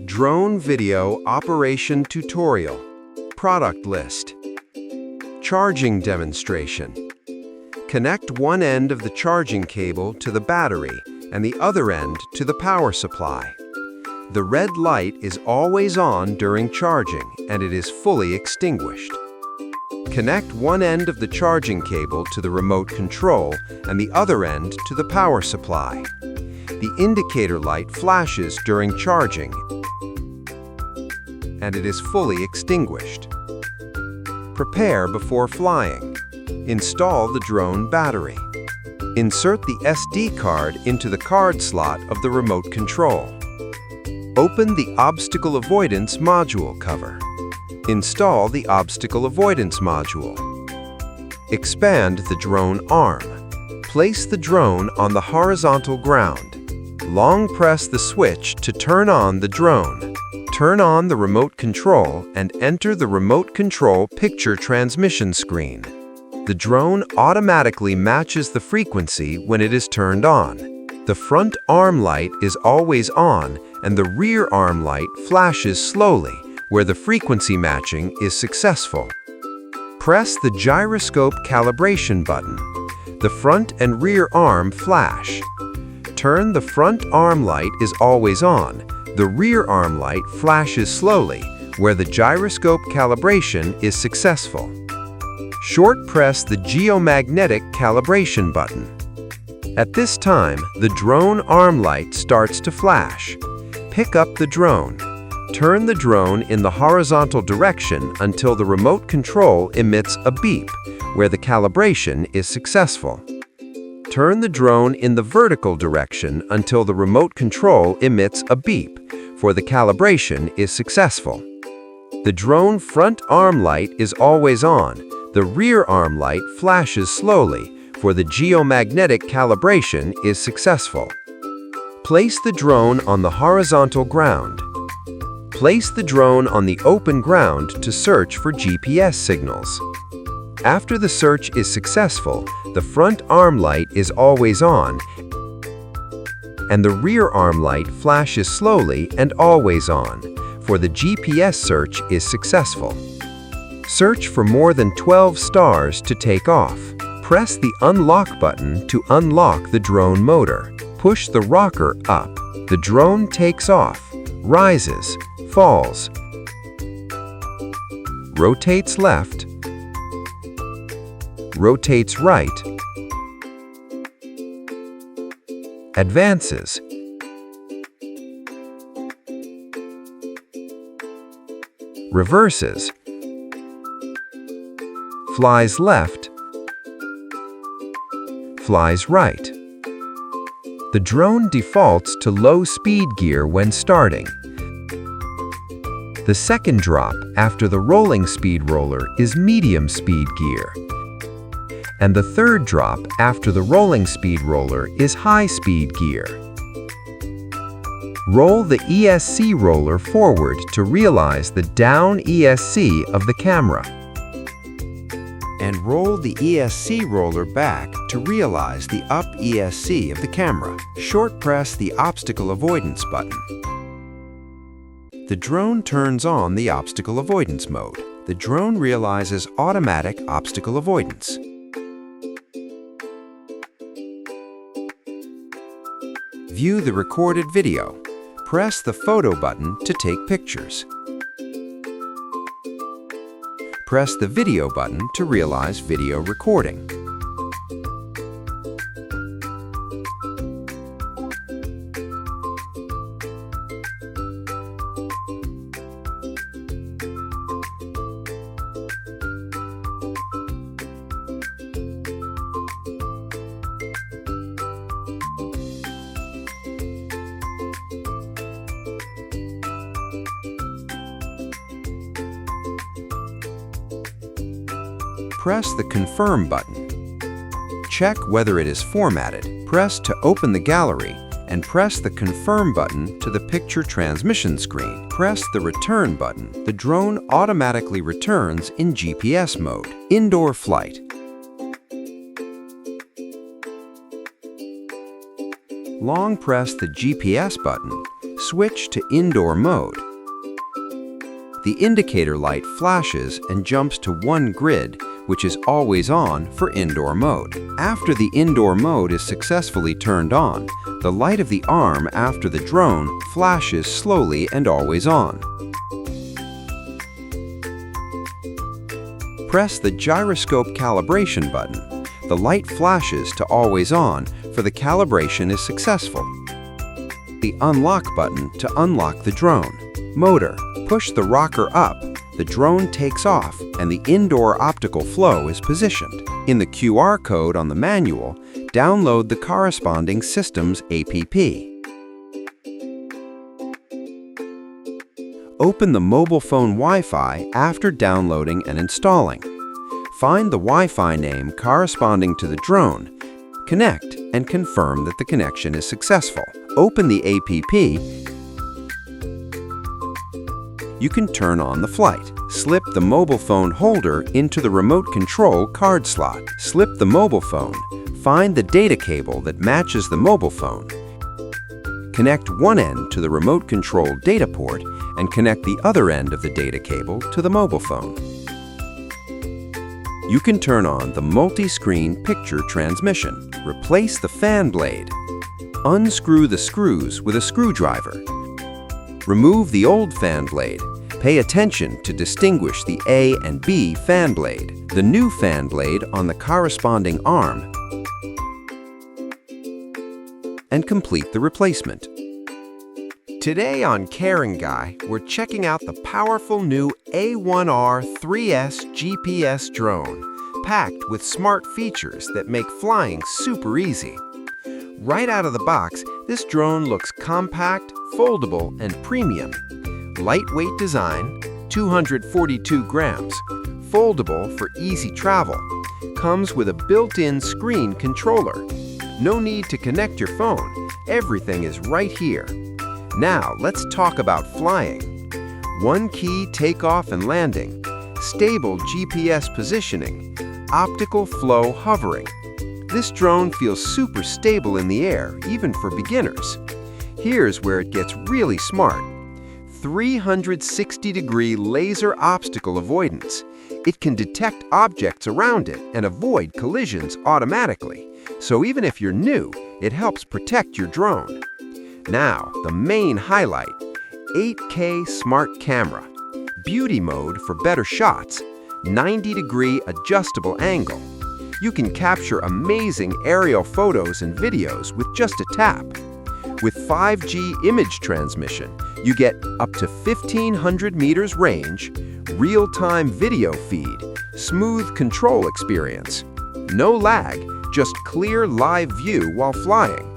Drone Video Operation Tutorial. Product List. Charging Demonstration. Connect one end of the charging cable to the battery and the other end to the power supply. The red light is always on during charging and it is fully extinguished. Connect one end of the charging cable to the remote control and the other end to the power supply. The indicator light flashes during charging and it is fully extinguished. Prepare before flying. Install the drone battery. Insert the SD card into the card slot of the remote control. Open the Obstacle Avoidance module cover. Install the Obstacle Avoidance module. Expand the drone arm. Place the drone on the horizontal ground. Long press the switch to turn on the drone. Turn on the remote control and enter the remote control picture transmission screen. The drone automatically matches the frequency when it is turned on. The front arm light is always on and the rear arm light flashes slowly where the frequency matching is successful. Press the gyroscope calibration button. The front and rear arm flash. Turn the front arm light is always on. The rear arm light flashes slowly where the gyroscope calibration is successful. Short press the geomagnetic calibration button. At this time, the drone arm light starts to flash. Pick up the drone. Turn the drone in the horizontal direction until the remote control emits a beep, where the calibration is successful. Turn the drone in the vertical direction until the remote control emits a beep, for the calibration is successful. The drone front arm light is always on. The rear arm light flashes slowly, for the geomagnetic calibration is successful. Place the drone on the horizontal ground. Place the drone on the open ground to search for GPS signals. After the search is successful, the front arm light is always on, and the rear arm light flashes slowly and always on, for the GPS search is successful. Search for more than 12 stars to take off. Press the unlock button to unlock the drone motor. Push the rocker up. The drone takes off, rises, falls, rotates left, rotates right, advances, reverses, flies left, flies right. The drone defaults to low speed gear when starting. The second drop after the rolling speed roller is medium speed gear. And the third drop after the rolling speed roller is high speed gear. Roll the ESC roller forward to realize the down ESC of the camera. And roll the ESC roller back to realize the up ESC of the camera. Short press the obstacle avoidance button. The drone turns on the obstacle avoidance mode. The drone realizes automatic obstacle avoidance. View the recorded video. Press the photo button to take pictures. Press the video button to realize video recording. Press the Confirm button. Check whether it is formatted. Press to open the gallery and press the Confirm button to the picture transmission screen. Press the Return button. The drone automatically returns in GPS mode. Indoor flight. Long press the GPS button. Switch to indoor mode. The indicator light flashes and jumps to one grid, which is always on for indoor mode. After the indoor mode is successfully turned on, the light of the arm after the drone flashes slowly and always on. Press the gyroscope calibration button. The light flashes to always on, for the calibration is successful. The unlock button to unlock the drone. Motor. Push the rocker up. The drone takes off and the indoor optical flow is positioned. In the QR code on the manual, download the corresponding system's app. Open the mobile phone Wi-Fi after downloading and installing. Find the Wi-Fi name corresponding to the drone, connect, and confirm that the connection is successful. Open the app. You can turn on the flight. Slip the mobile phone holder into the remote control card slot. Slip the mobile phone. Find the data cable that matches the mobile phone. Connect one end to the remote control data port and connect the other end of the data cable to the mobile phone. You can turn on the multi-screen picture transmission. Replace the fan blade. Unscrew the screws with a screwdriver. Remove the old fan blade. Pay attention to distinguish the A and B fan blade, the new fan blade on the corresponding arm, and complete the replacement. Today on Caring Guy, we're checking out the powerful new A1R 3S GPS drone, packed with smart features that make flying super easy. Right out of the box, this drone looks compact, foldable, and premium. Lightweight design, 242 grams, foldable for easy travel, comes with a built-in screen controller. No need to connect your phone, everything is right here. Now let's talk about flying. One key takeoff and landing, stable GPS positioning, optical flow hovering. This drone feels super stable in the air, even for beginners. Here's where it gets really smart. 360-degree laser obstacle avoidance. It can detect objects around it and avoid collisions automatically. So even if you're new, it helps protect your drone. Now, the main highlight, 8K smart camera, beauty mode for better shots, 90-degree adjustable angle. You can capture amazing aerial photos and videos with just a tap. With 5G image transmission, you get up to 1,500 meters range, real-time video feed, smooth control experience. No lag, just clear live view while flying.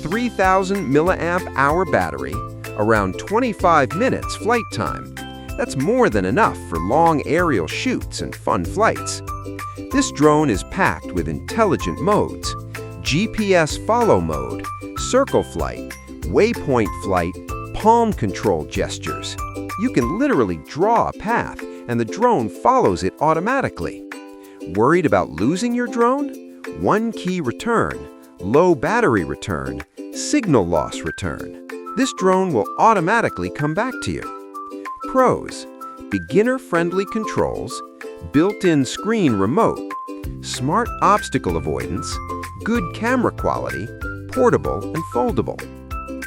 3,000 milliamp hour battery, around 25 minutes flight time. That's more than enough for long aerial shoots and fun flights. This drone is packed with intelligent modes: GPS follow mode, circle flight, waypoint flight, palm control gestures. You can literally draw a path and the drone follows it automatically. Worried about losing your drone? One key return, low battery return, signal loss return. This drone will automatically come back to you. Pros: beginner-friendly controls, built-in screen remote, smart obstacle avoidance, good camera quality, portable and foldable.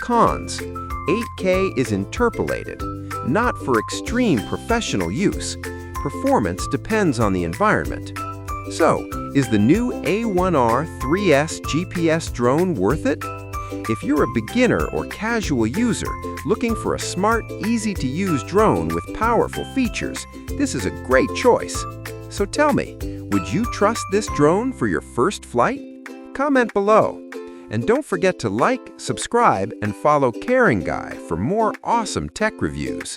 Cons: 8K is interpolated, not for extreme professional use. Performance depends on the environment. So, is the new A1R 3S GPS drone worth it? If you're a beginner or casual user looking for a smart, easy-to-use drone with powerful features, this is a great choice. So tell me, would you trust this drone for your first flight? Comment below. And don't forget to like, subscribe, and follow Caring Guy for more awesome tech reviews.